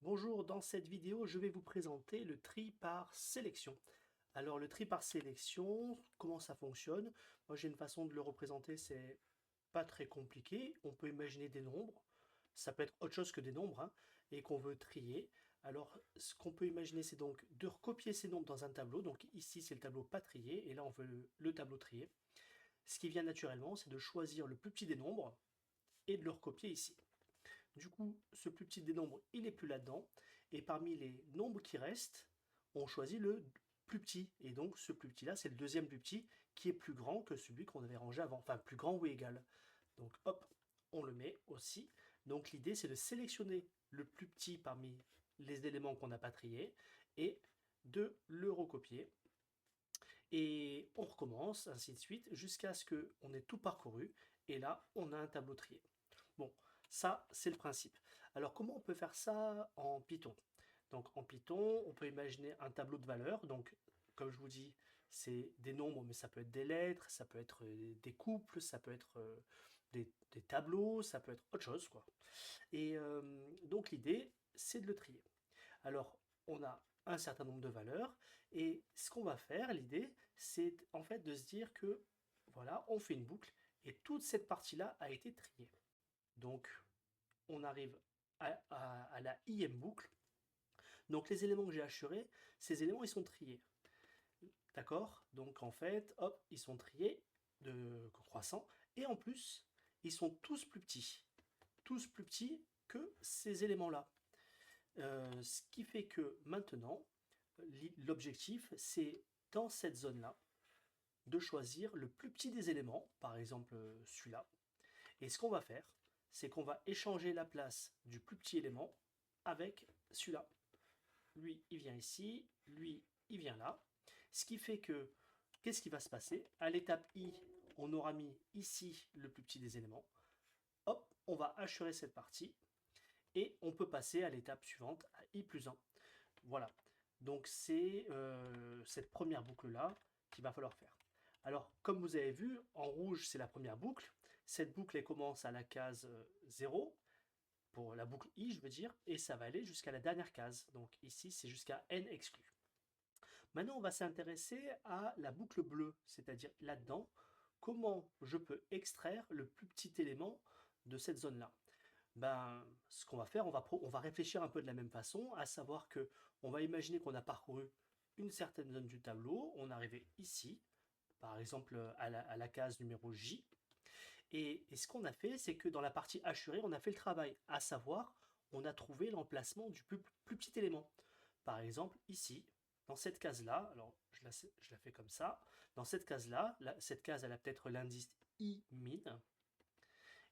Bonjour, dans cette vidéo, je vais vous présenter le tri par sélection. Alors, le tri par sélection, comment ça fonctionne? Moi, j'ai une façon de le représenter, c'est pas très compliqué. On peut imaginer des nombres, ça peut être autre chose que des nombres, hein, et qu'on veut trier. Alors, ce qu'on peut imaginer, c'est donc de recopier ces nombres dans un tableau. Donc ici, c'est le tableau pas trié, et là, on veut le tableau trié. Ce qui vient naturellement, c'est de choisir le plus petit des nombres et de le recopier ici. Du coup, ce plus petit des nombres, il n'est plus là-dedans. Et parmi les nombres qui restent, on choisit le plus petit. Et donc, ce plus petit-là, c'est le deuxième plus petit qui est plus grand que celui qu'on avait rangé avant. Enfin, plus grand ou égal. Donc, hop, on le met aussi. Donc, l'idée, c'est de sélectionner le plus petit parmi les éléments qu'on n'a pas triés et de le recopier. Et on recommence, ainsi de suite, jusqu'à ce qu'on ait tout parcouru. Et là, on a un tableau trié. Bon, ça, c'est le principe. Alors, comment on peut faire ça en Python? Donc, en Python, on peut imaginer un tableau de valeurs. Donc, comme je vous dis, c'est des nombres, mais ça peut être des lettres, ça peut être des couples, ça peut être des tableaux, ça peut être autre chose, quoi. Et donc, l'idée, c'est de le trier. Alors, on a un certain nombre de valeurs, et ce qu'on va faire, l'idée, c'est en fait de se dire que, voilà, on fait une boucle, et toute cette partie-là a été triée. Donc, on arrive à la ième boucle. Donc, les éléments que j'ai assurés, ces éléments, ils sont triés. D'accord? Donc, en fait, hop, ils sont triés de croissant. Et en plus, ils sont tous plus petits. Tous plus petits que ces éléments-là. Ce qui fait que maintenant, l'objectif, c'est dans cette zone-là, de choisir le plus petit des éléments, par exemple celui-là. Et ce qu'on va faire, c'est qu'on va échanger la place du plus petit élément avec celui-là. Lui, il vient ici, lui, il vient là. Ce qui fait que, qu'est-ce qui va se passer? À l'étape I, on aura mis ici le plus petit des éléments. Hop, on va hachurer cette partie et on peut passer à l'étape suivante, à I plus 1. Voilà. Donc c'est cette première boucle-là qu'il va falloir faire. Alors, comme vous avez vu, en rouge, c'est la première boucle. Cette boucle, elle commence à la case 0, pour la boucle I, je veux dire, et ça va aller jusqu'à la dernière case. Donc ici, c'est jusqu'à n exclu. Maintenant, on va s'intéresser à la boucle bleue, c'est-à-dire là-dedans, comment je peux extraire le plus petit élément de cette zone-là. Ben, ce qu'on va faire, on va réfléchir un peu de la même façon, à savoir que on va imaginer qu'on a parcouru une certaine zone du tableau, on est arrivé ici, par exemple à la case numéro J, et ce qu'on a fait, c'est que dans la partie hachurée, on a fait le travail, à savoir, on a trouvé l'emplacement du plus petit élément. Par exemple, ici, dans cette case-là, alors je la fais comme ça, dans cette case-là, cette case, elle a peut-être l'indice I min,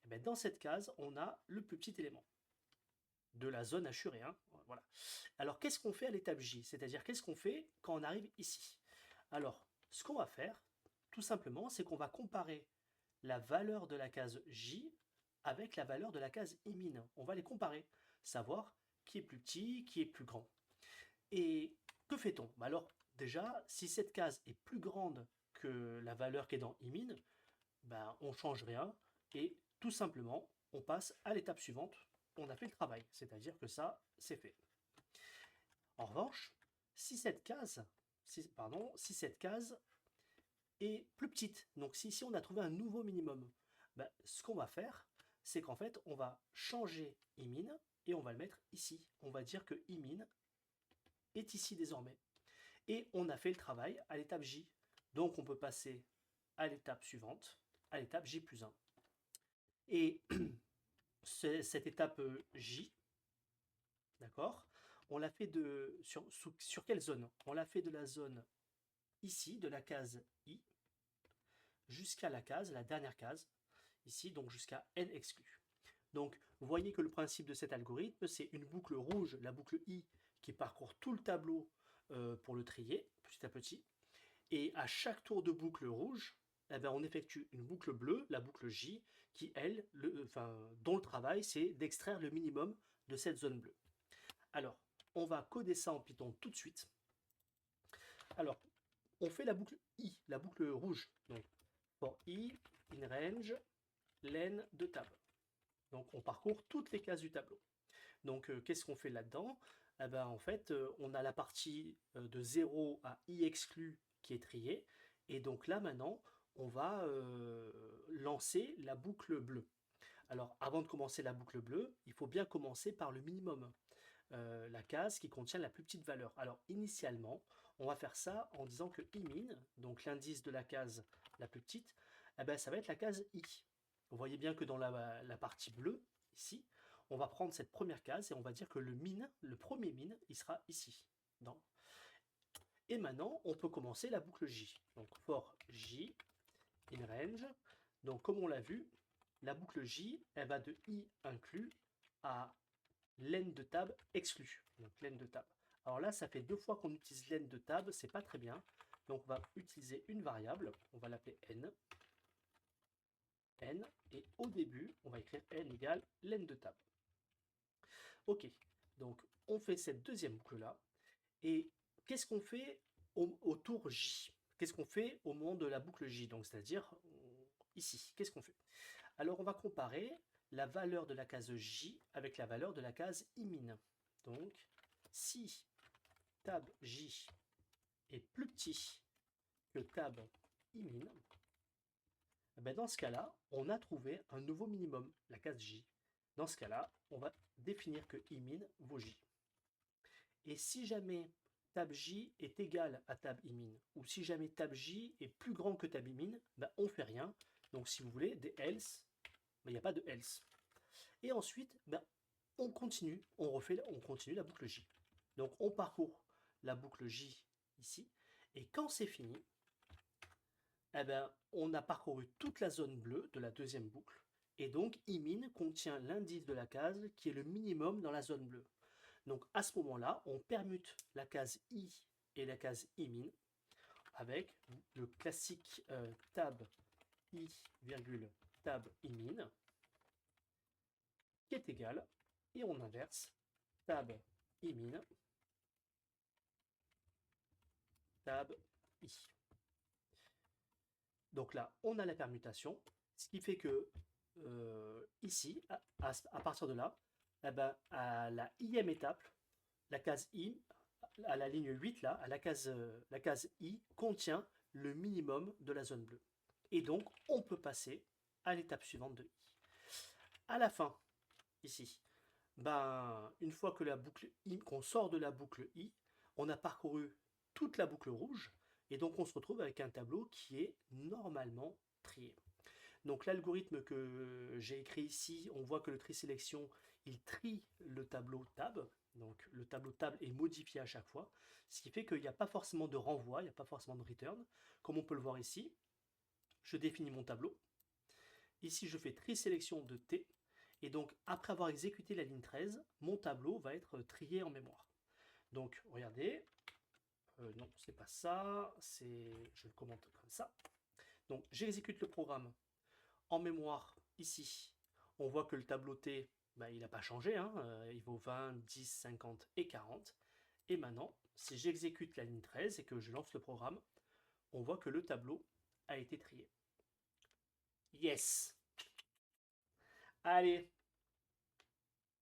et bien dans cette case, on a le plus petit élément de la zone hachurée, hein, voilà. Alors, qu'est-ce qu'on fait à l'étape J? C'est-à-dire, qu'est-ce qu'on fait quand on arrive ici? Alors, ce qu'on va faire, tout simplement, c'est qu'on va comparer la valeur de la case J avec la valeur de la case I-. On va les comparer, savoir qui est plus petit, qui est plus grand. Et que fait-on? Alors, déjà, si cette case est plus grande que la valeur qui est dans I-, ben, on ne change rien et tout simplement, on passe à l'étape suivante. On a fait le travail, c'est-à-dire que ça, c'est fait. En revanche, si cette case, si cette case est plus petite, donc si ici on a trouvé un nouveau minimum, ben, ce qu'on va faire, c'est qu'en fait, on va changer IMIN et on va le mettre ici. On va dire que IMIN est ici désormais. Et on a fait le travail à l'étape J. Donc on peut passer à l'étape suivante, à l'étape J plus 1. Et cette étape J, d'accord, on l'a fait sur quelle zone? On l'a fait de la zone ici, de la case I, jusqu'à la case, la dernière case, ici, donc jusqu'à n exclu. Donc, vous voyez que le principe de cet algorithme, c'est une boucle rouge, la boucle I, qui parcourt tout le tableau pour le trier, petit à petit. Et à chaque tour de boucle rouge, eh bien, on effectue une boucle bleue, la boucle J, qui, elle, dont le travail, c'est d'extraire le minimum de cette zone bleue. Alors, on va coder ça en Python tout de suite. Alors, on fait la boucle I, la boucle rouge. Donc, for I, in range, len de table. Donc, on parcourt toutes les cases du tableau. Donc, qu'est-ce qu'on fait là-dedans? Eh ben, en fait, on a la partie de 0 à i exclu qui est triée. Et donc là, maintenant, on va lancer la boucle bleue. Alors, avant de commencer la boucle bleue, il faut bien commencer par le minimum, la case qui contient la plus petite valeur. Alors, initialement, on va faire ça en disant que imin, donc l'indice de la case la plus petite, eh ben, ça va être la case i. Vous voyez bien que dans la partie bleue, ici, on va prendre cette première case et on va dire que le min, le premier min, il sera ici. Et maintenant, on peut commencer la boucle j. Donc, for j in range. Donc, comme on l'a vu, la boucle j, elle va de i inclus à len de table exclu. Donc, len de table. Alors là, ça fait 2 fois qu'on utilise len de table, c'est pas très bien. Donc, on va utiliser une variable, on va l'appeler n. N, et au début, on va écrire n égale len de table. Ok, donc on fait cette deuxième boucle-là. Et qu'est-ce qu'on fait au tour J? Qu'est-ce qu'on fait au moment de la boucle J? Donc, c'est-à-dire ici, qu'est-ce qu'on fait? Alors, on va comparer la valeur de la case J avec la valeur de la case imin. Donc, si tab J est plus petit que tab imin, ben dans ce cas-là, on a trouvé un nouveau minimum, la case J. Dans ce cas-là, on va définir que imin vaut J. Et si jamais tab J est égal à tab imin, ou si jamais tab J est plus grand que tab imin, ben on ne fait rien. Donc si vous voulez, des else, il n'y a pas de else. Et ensuite, ben, on continue, on continue la boucle J. Donc on parcourt la boucle J ici, et quand c'est fini, eh ben, on a parcouru toute la zone bleue de la deuxième boucle, et donc imin contient l'indice de la case qui est le minimum dans la zone bleue. Donc à ce moment-là, on permute la case i et la case imin avec le classique tab i, tab imin qui est égal, et on inverse tab imin, tab i. Donc là, on a la permutation, ce qui fait que ici, à partir de là, eh ben, à la ième étape, la case i, à la ligne 8, là, à la case i, contient le minimum de la zone bleue. Et donc, on peut passer à l'étape suivante de i. À la fin, ici, ben, une fois que la boucle i, qu'on sort de la boucle i, on a parcouru toute la boucle rouge, et donc on se retrouve avec un tableau qui est normalement trié. Donc l'algorithme que j'ai écrit ici, on voit que le tri sélection, il trie le tableau tab. Donc le tableau tab est modifié à chaque fois, ce qui fait qu'il n'y a pas forcément de renvoi, il n'y a pas forcément de return. Comme on peut le voir ici, je définis mon tableau. Ici, je fais tri sélection de T. Et donc, après avoir exécuté la ligne 13, mon tableau va être trié en mémoire. Donc, regardez. Non, c'est pas ça. Je le commente comme ça. Donc, j'exécute le programme en mémoire ici. On voit que le tableau T, bah, il n'a pas changé. Hein, il vaut 20, 10, 50 et 40. Et maintenant, si j'exécute la ligne 13 et que je lance le programme, on voit que le tableau a été trié. Yes! Allez,